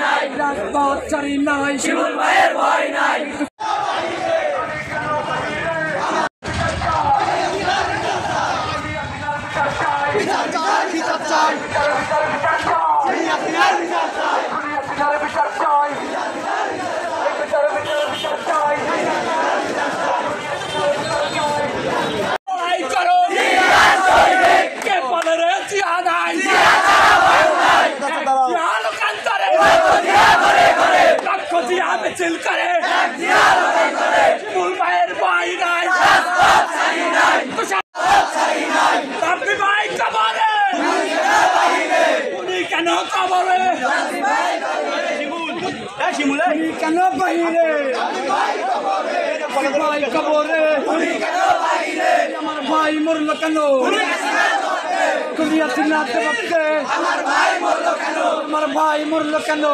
নাই, রাজপথ ছাড়ি নাই, শিমুল ভাইয়ের ভয় নাই। মিছিল করে শিমুল ভাইয়ের ভয় নাই, রাব্বি ভাই কবরে, উনি কেন কবরে, উনি কেন বাহিরে, ভাই কবরে, আমার ভাই মরল কেন, দুনিয়া চিনাতে আমার ভাই মরল কেন।